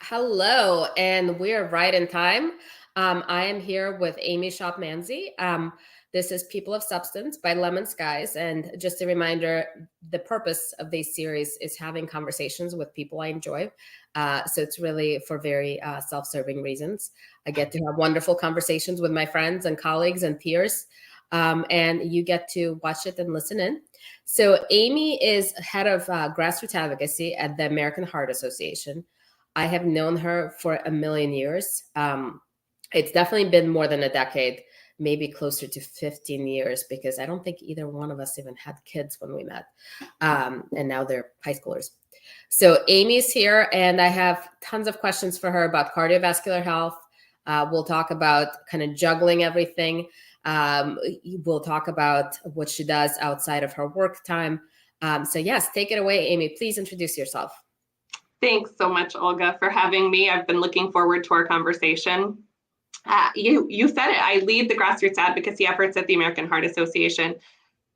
Hello, and we're right in time. I am here with Amy Shope Manzi. This is People of Substance by Lemon Skies. And just a reminder, the purpose of this series is having conversations with people I enjoy. So it's really for very self-serving reasons. I get to have wonderful conversations with my friends and colleagues and peers. And you get to watch it and listen in. So Amy is head of grassroots advocacy at the American Heart Association. I have known her for a million years. It's definitely been more than a decade, maybe closer to 15 years, because I don't think either one of us even had kids when we met. And now they're high schoolers. So Amy's here, and I have tons of questions for her about cardiovascular health. We'll talk about kind of juggling everything. We'll talk about what she does outside of her work time. So yes, take it away, Amy. Please introduce yourself. Thanks so much, Olga, for having me. I've been looking forward to our conversation. You said it. I lead the grassroots advocacy efforts at the American Heart Association.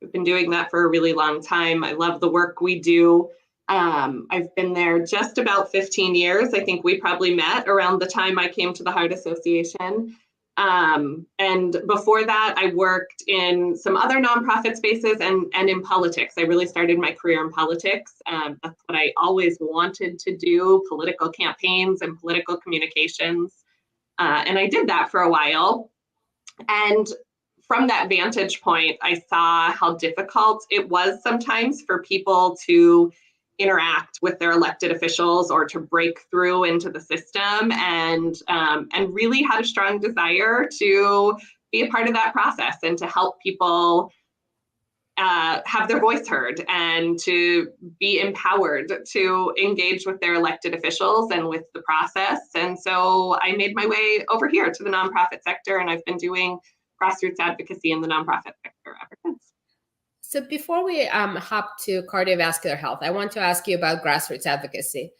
We've been doing that for a really long time. I love the work we do. I've been there just about 15 years. I think we probably met around the time I came to the Heart Association. And before that, I worked in some other nonprofit spaces and in politics. I really started my career in politics. That's what I always wanted to do, political campaigns and political communications. And I did that for a while. And from that vantage point, I saw how difficult it was sometimes for people to interact with their elected officials or to break through into the system, and really had a strong desire to be a part of that process and to help people have their voice heard and to be empowered to engage with their elected officials and with the process. And so I made my way over here to the nonprofit sector, and I've been doing grassroots advocacy in the nonprofit sector ever since. So before we hop to cardiovascular health, I want to ask you about grassroots advocacy.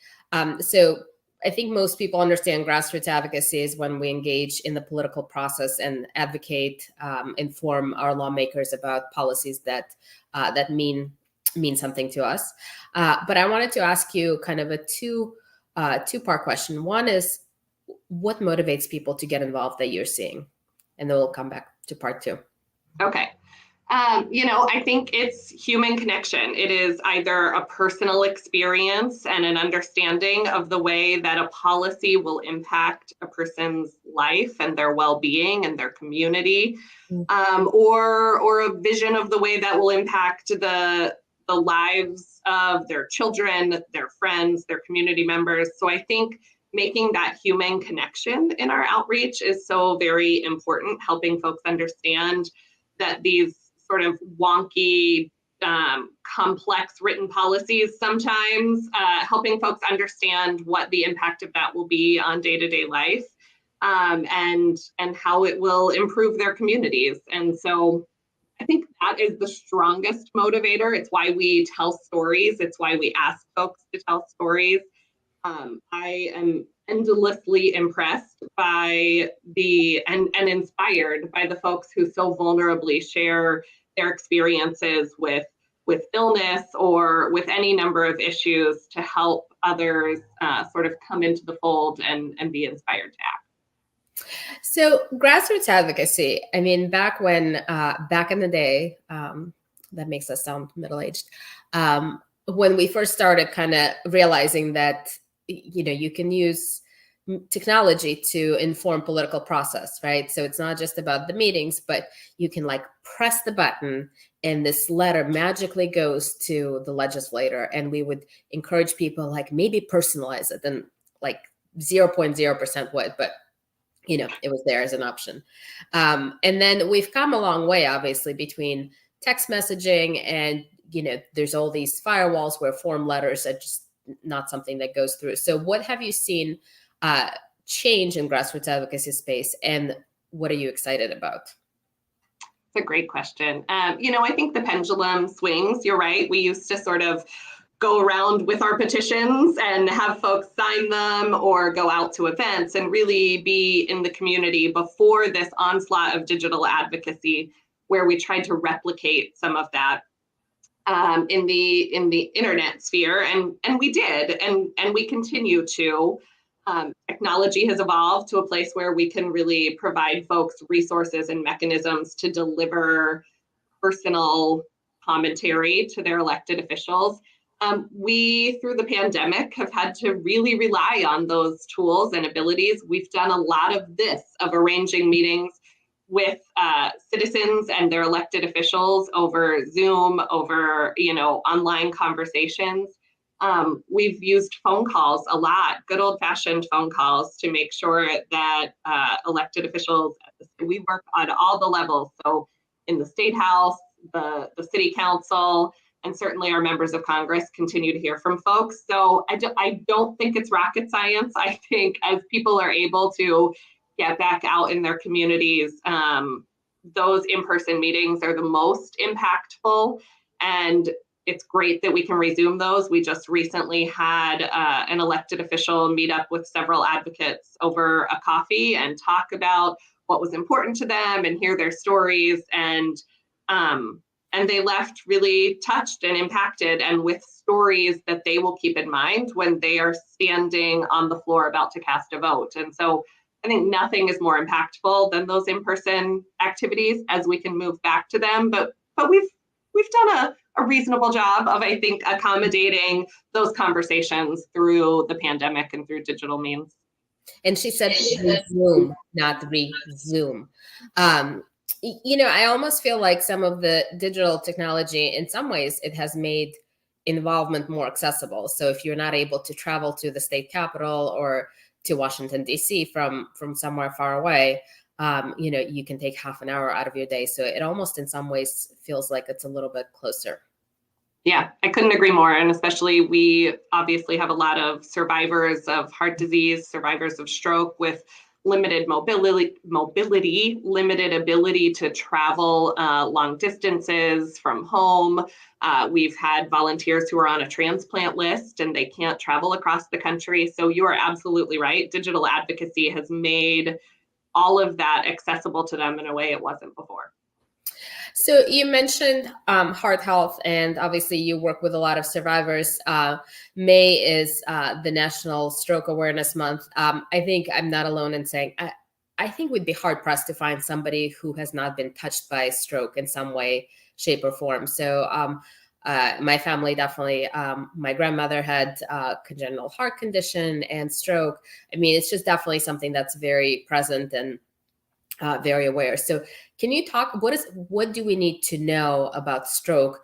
So I think most people understand grassroots advocacy is when we engage in the political process and advocate, inform our lawmakers about policies that mean something to us. But I wanted to ask you kind of a two-part question. One is, what motivates people to get involved that you're seeing? And then we'll come back to part two. Okay. I think it's human connection. It is either a personal experience and an understanding of the way that a policy will impact a person's life and their well-being and their community, or a vision of the way that will impact the lives of their children, their friends, their community members. So I think making that human connection in our outreach is so very important, helping folks understand that these sort of wonky, complex written policies sometimes, helping folks understand what the impact of that will be on day-to-day life, and how it will improve their communities. And so I think that is the strongest motivator. It's why we tell stories. It's why we ask folks to tell stories. I am endlessly impressed by and inspired by the folks who so vulnerably share their experiences with illness or with any number of issues to help others sort of come into the fold and be inspired to act. So grassroots advocacy, I mean, back in the day, that makes us sound middle-aged, when we first started kind of realizing that, you can use technology to inform political process, right? So it's not just about the meetings, but you can press the button and this letter magically goes to the legislator. And we would encourage people maybe personalize it, and 0.0% would, but it was there as an option. And then we've come a long way, obviously, between text messaging and, there's all these firewalls where form letters are just not something that goes through. So what have you seen change in grassroots advocacy space, and what are you excited about? It's a great question. I think the pendulum swings. You're right. We used to sort of go around with our petitions and have folks sign them or go out to events and really be in the community before this onslaught of digital advocacy, where we tried to replicate some of that in the internet sphere, and we did, and we continue to. Technology has evolved to a place where we can really provide folks resources and mechanisms to deliver personal commentary to their elected officials. We, through the pandemic, have had to really rely on those tools and abilities. We've done a lot of this, of arranging meetings with citizens and their elected officials over Zoom, over online conversations. We've used phone calls a lot, good old-fashioned phone calls, to make sure that elected officials, we work on all the levels. So in the State House, the City Council, and certainly our members of Congress continue to hear from folks. So I don't think it's rocket science. I think as people are able to get back out in their communities, those in-person meetings are the most impactful. And it's great that we can resume those. We just recently had an elected official meet up with several advocates over a coffee and talk about what was important to them and hear their stories. And they left really touched and impacted, and with stories that they will keep in mind when they are standing on the floor about to cast a vote. And so I think nothing is more impactful than those in-person activities as we can move back to them. But we've done a reasonable job of, I think, accommodating those conversations through the pandemic and through digital means. And she said resume, not resume. I almost feel like some of the digital technology, in some ways, it has made involvement more accessible. So if you're not able to travel to the state capitol or to Washington, D.C. from somewhere far away, you can take half an hour out of your day. So it almost in some ways feels like it's a little bit closer. Yeah, I couldn't agree more. And especially, we obviously have a lot of survivors of heart disease, survivors of stroke with limited mobility, limited ability to travel long distances from home. We've had volunteers who are on a transplant list and they can't travel across the country. So you are absolutely right. Digital advocacy has made all of that accessible to them in a way it wasn't before. So you mentioned heart health, and obviously you work with a lot of survivors. May is the National Stroke Awareness Month. I think I'm not alone in saying I think we'd be hard pressed to find somebody who has not been touched by stroke in some way, shape, or form. So my family definitely, my grandmother had congenital heart condition and stroke. I mean, it's just definitely something that's very present and very aware. So can you talk, what do we need to know about stroke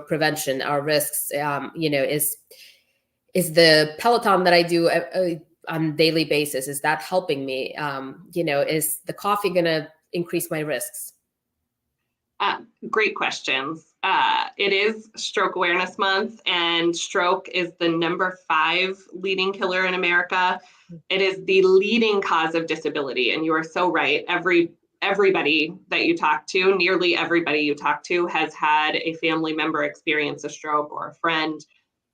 prevention, our risks? Is the Peloton that I do on a daily basis, is that helping me? Is the coffee going to increase my risks? Great questions. It is Stroke Awareness Month, and stroke is the number 5 leading killer in America. It is the leading cause of disability. And you are so right. Everybody that you talk to, nearly everybody you talk to, has had a family member experience a stroke or a friend.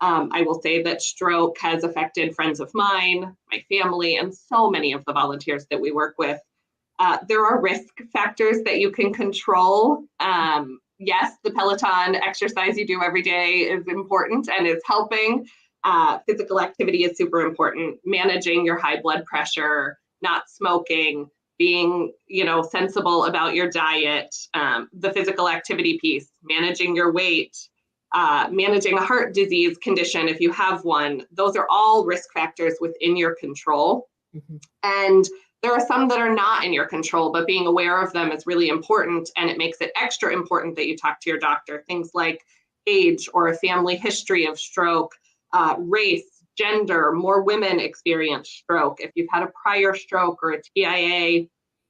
I will say that stroke has affected friends of mine, my family, and so many of the volunteers that we work with. There are risk factors that you can control. Yes, the Peloton exercise you do every day is important and is helping. Physical activity is super important. Managing your high blood pressure, not smoking, being, sensible about your diet, the physical activity piece, managing your weight, managing a heart disease condition if you have one. Those are all risk factors within your control. Mm-hmm. And there are some that are not in your control, but being aware of them is really important. And it makes it extra important that you talk to your doctor. Things like age or a family history of stroke, race, gender. More women experience stroke. If you've had a prior stroke or a TIA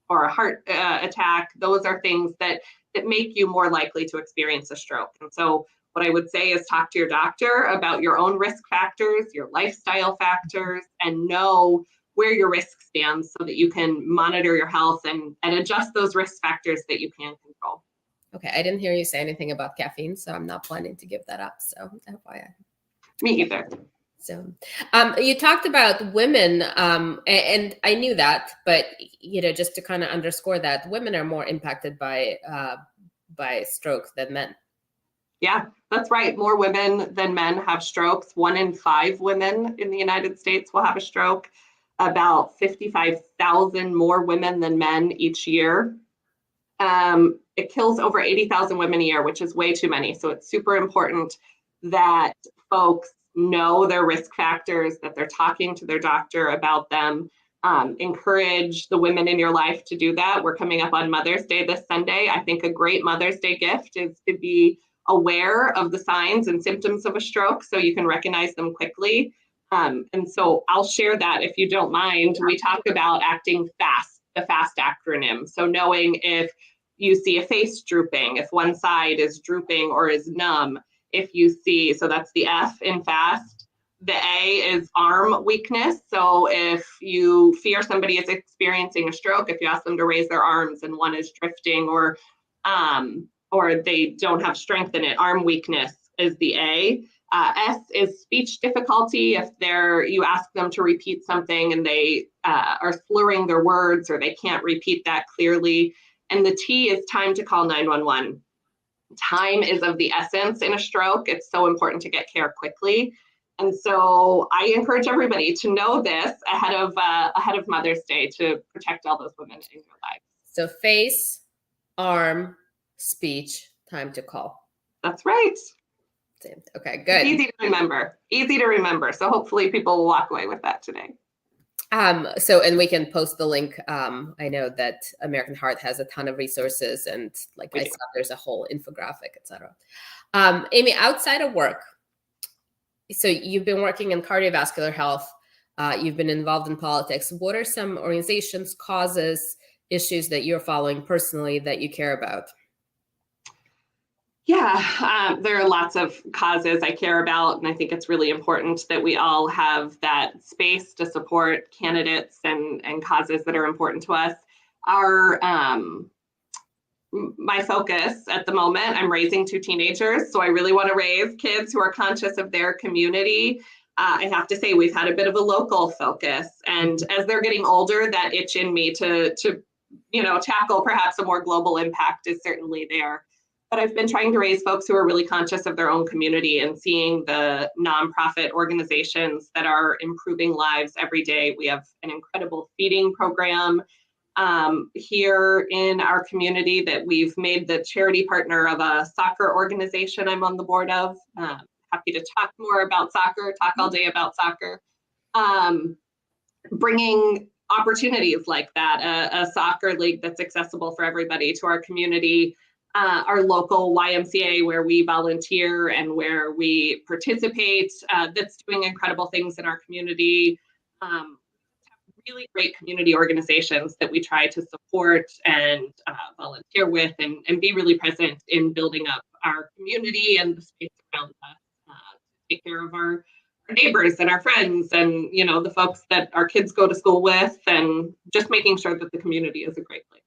or a heart attack, those are things that make you more likely to experience a stroke. And so what I would say is talk to your doctor about your own risk factors, your lifestyle factors, and know where your risk stands so that you can monitor your health and adjust those risk factors that you can control. Okay, I didn't hear you say anything about caffeine, so I'm not planning to give that up. So FYI. Me either. So you talked about women, and I knew that, but just to kind of underscore that, women are more impacted by stroke than men. Yeah, that's right. More women than men have strokes. 1 in 5 women in the United States will have a stroke. about 55,000 more women than men each year. It kills over 80,000 women a year, which is way too many. So it's super important that folks know their risk factors, that they're talking to their doctor about them. Encourage the women in your life to do that. We're coming up on Mother's Day this Sunday. I think a great Mother's Day gift is to be aware of the signs and symptoms of a stroke so you can recognize them quickly. And so I'll share that if you don't mind. We talk about acting fast, the FAST acronym. So knowing if you see a face drooping, if one side is drooping or is numb, if you see, so that's the F in FAST. The A is arm weakness. So if you fear somebody is experiencing a stroke, if you ask them to raise their arms and one is drifting or they don't have strength in it, arm weakness is the A. S is speech difficulty. If you ask them to repeat something and they are slurring their words or they can't repeat that clearly. And the T is time to call 911. Time is of the essence in a stroke. It's so important to get care quickly. And so I encourage everybody to know this ahead of Mother's Day to protect all those women in your life. So face, arm, speech, time to call. That's right. Okay, good. Easy to remember. Easy to remember. So hopefully people will walk away with that today. And we can post the link. I know that American Heart has a ton of resources, and like I said, there's a whole infographic, etc. Amy, outside of work, so you've been working in cardiovascular health. You've been involved in politics. What are some organizations, causes, issues that you're following personally that you care about? Yeah, there are lots of causes I care about, and I think it's really important that we all have that space to support candidates and causes that are important to us. My focus at the moment, I'm raising 2 teenagers, so I really want to raise kids who are conscious of their community. I have to say we've had a bit of a local focus, and as they're getting older, that itch in me to tackle perhaps a more global impact is certainly there. But I've been trying to raise folks who are really conscious of their own community and seeing the nonprofit organizations that are improving lives every day. We have an incredible feeding program here in our community that we've made the charity partner of a soccer organization I'm on the board of. Happy to talk more about soccer, talk all day about soccer. Bringing opportunities like that, a soccer league that's accessible for everybody to our community. Our local YMCA where we volunteer and where we participate, that's doing incredible things in our community. Really great community organizations that we try to support and volunteer with and be really present in building up our community and the space around us to take care of our neighbors and our friends and the folks that our kids go to school with, and just making sure that the community is a great place.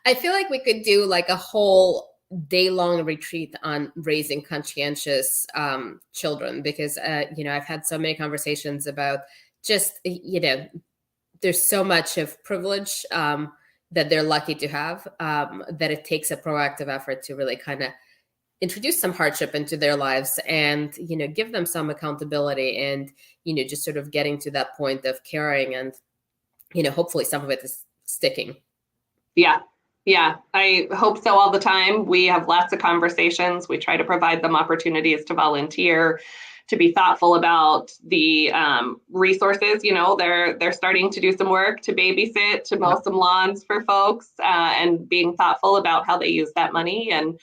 I feel like we could do like a whole day-long retreat on raising conscientious children, because I've had so many conversations about just there's so much of privilege that they're lucky to have, that it takes a proactive effort to really kind of introduce some hardship into their lives and give them some accountability and just sort of getting to that point of caring, and hopefully some of it is sticking. Yeah, I hope so all the time. We have lots of conversations. We try to provide them opportunities to volunteer, to be thoughtful about the resources. They're starting to do some work, to babysit, to mow some lawns for folks, and being thoughtful about how they use that money and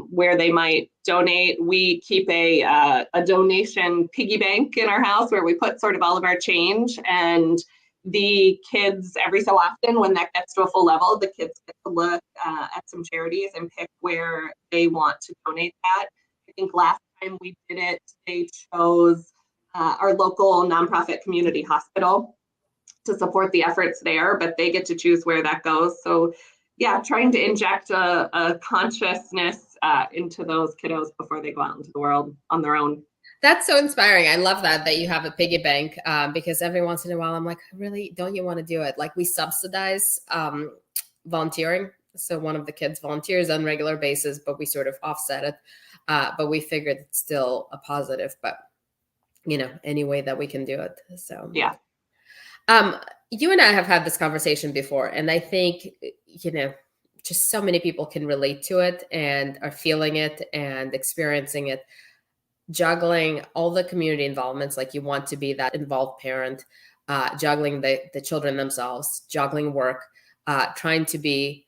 where they might donate. We keep a donation piggy bank in our house where we put sort of all of our change, and the kids, every so often when that gets to a full level, the kids get to look at some charities and pick where they want to donate that. I think last time we did it, they chose our local nonprofit community hospital to support the efforts there, but they get to choose where that goes. So yeah, trying to inject a consciousness into those kiddos before they go out into the world on their own. That's so inspiring. I love that you have a piggy bank, because every once in a while I'm like, really, don't you want to do it? Like, we subsidize volunteering. So one of the kids volunteers on a regular basis, but we sort of offset it. But we figured it's still a positive, but any way that we can do it. So yeah. Um, you and I have had this conversation before, and I think, just so many people can relate to it and are feeling it and experiencing it. Juggling all the community involvements, like you want to be that involved parent, juggling the children themselves, juggling work, trying to be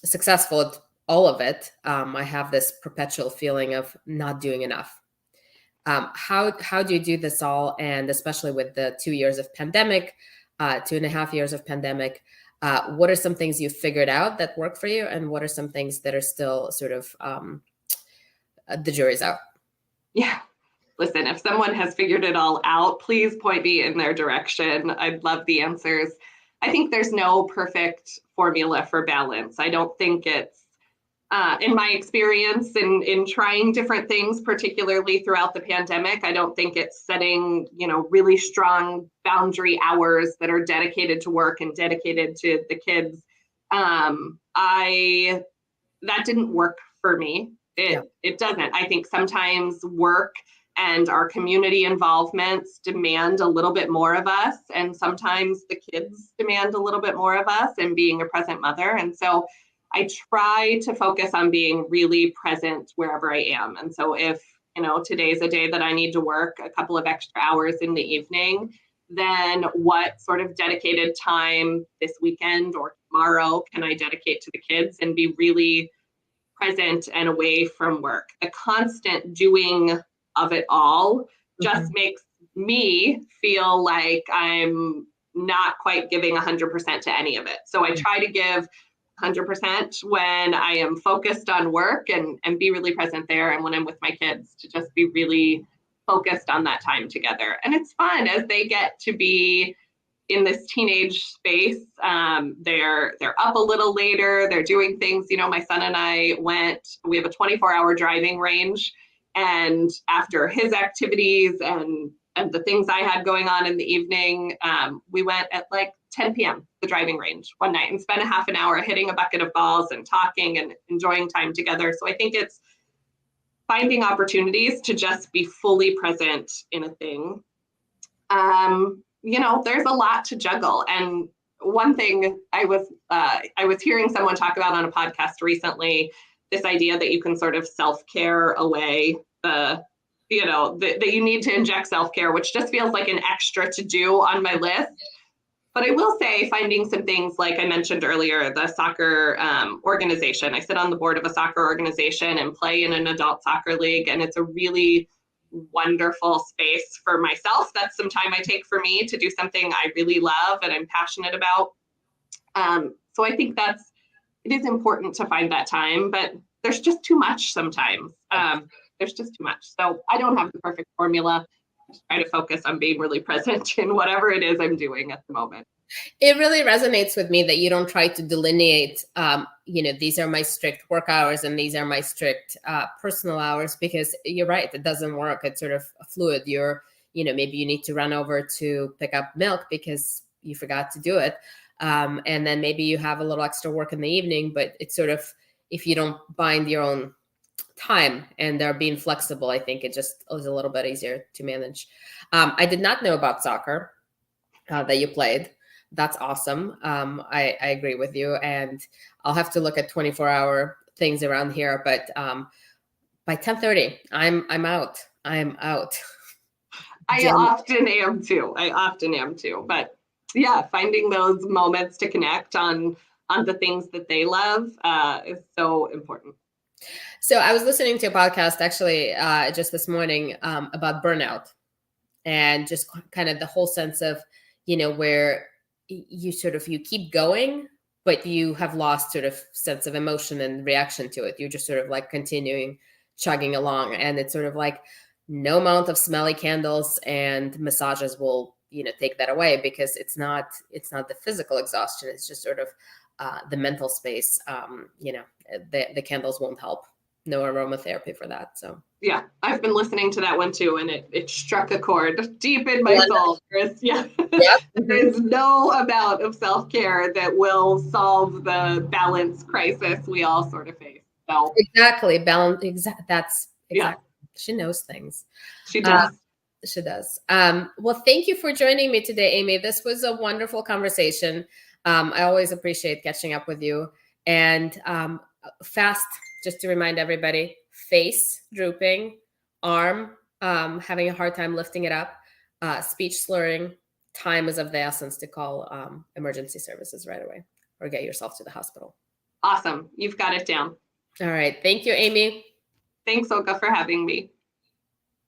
successful at all of it. I have this perpetual feeling of not doing enough. How do you do this all? And especially with the 2 years of pandemic, 2.5 years of pandemic, what are some things you figured out that work for you, and what are some things that are still sort of the jury's out? Yeah. Listen, if someone has figured it all out, please point me in their direction. I'd love the answers. I think there's no perfect formula for balance. I don't think it's, in my experience in trying different things, particularly throughout the pandemic, I don't think it's setting, really strong boundary hours that are dedicated to work and dedicated to the kids. That didn't work for me. Yeah. It doesn't. I think sometimes work and our community involvements demand a little bit more of us, and sometimes the kids demand a little bit more of us and being a present mother. And so I try to focus on being really present wherever I am. And so if, today's a day that I need to work a couple of extra hours in the evening, then what sort of dedicated time this weekend or tomorrow can I dedicate to the kids and be really present and away from work? The constant doing of it all just Mhm. makes me feel like I'm not quite giving 100% to any of it. So I try to give 100% when I am focused on work and be really present there. And when I'm with my kids, to just be really focused on that time together. And it's fun as they get to be in this teenage space. They're up a little later. They're doing things. My son and I we have a 24-hour driving range. And after his activities and the things I had going on in the evening, we went at like 10 p.m. the driving range one night and spent a half an hour hitting a bucket of balls and talking and enjoying time together. So I think it's finding opportunities to just be fully present in a thing. There's a lot to juggle. And one thing I was hearing someone talk about on a podcast recently, this idea that you can sort of self-care away that you need to inject self-care, which just feels like an extra to do on my list. But I will say, finding some things like I mentioned earlier, the soccer organization. I sit on the board of a soccer organization and play in an adult soccer league, and it's a really wonderful space for myself. That's some time I take for me to do something I really love and I'm passionate about. So I think it is important to find that time, but there's just too much sometimes. There's just too much. So I don't have the perfect formula. I just try to focus on being really present in whatever it is I'm doing at the moment. It really resonates with me that you don't try to delineate, these are my strict work hours and these are my strict personal hours, because you're right, it doesn't work. It's sort of fluid. Maybe you need to run over to pick up milk because you forgot to do it. And then maybe you have a little extra work in the evening, but it's sort of, if you don't bind your own time and they're being flexible, I think it just is a little bit easier to manage. I did not know about soccer that you played. That's awesome. I agree with you, and I'll have to look at 24-hour things around here. But by 10:30, I'm out. I'm out. I often am too. But yeah, finding those moments to connect on the things that they love is so important. So I was listening to a podcast actually just this morning about burnout, and just kind of the whole sense of, where you keep going, but you have lost sort of sense of emotion and reaction to it. You're just sort of like continuing chugging along. And it's sort of like no amount of smelly candles and massages will, take that away, because it's not the physical exhaustion. It's just sort of the mental space. The candles won't help. No aromatherapy for that. So yeah, I've been listening to that one too, and it struck a chord deep in my soul. Yep. There's no amount of self-care that will solve the balance crisis we all sort of face. So exactly, balance. That's exactly. Yeah. She knows things. She does. She does. Well, thank you for joining me today, Amy. This was a wonderful conversation. I always appreciate catching up with you. And fast, just to remind everybody, face drooping, arm having a hard time lifting it up, speech slurring, time is of the essence to call emergency services right away or get yourself to the hospital. Awesome. You've got it down. All right. Thank you, Amy. Thanks, Olga, for having me.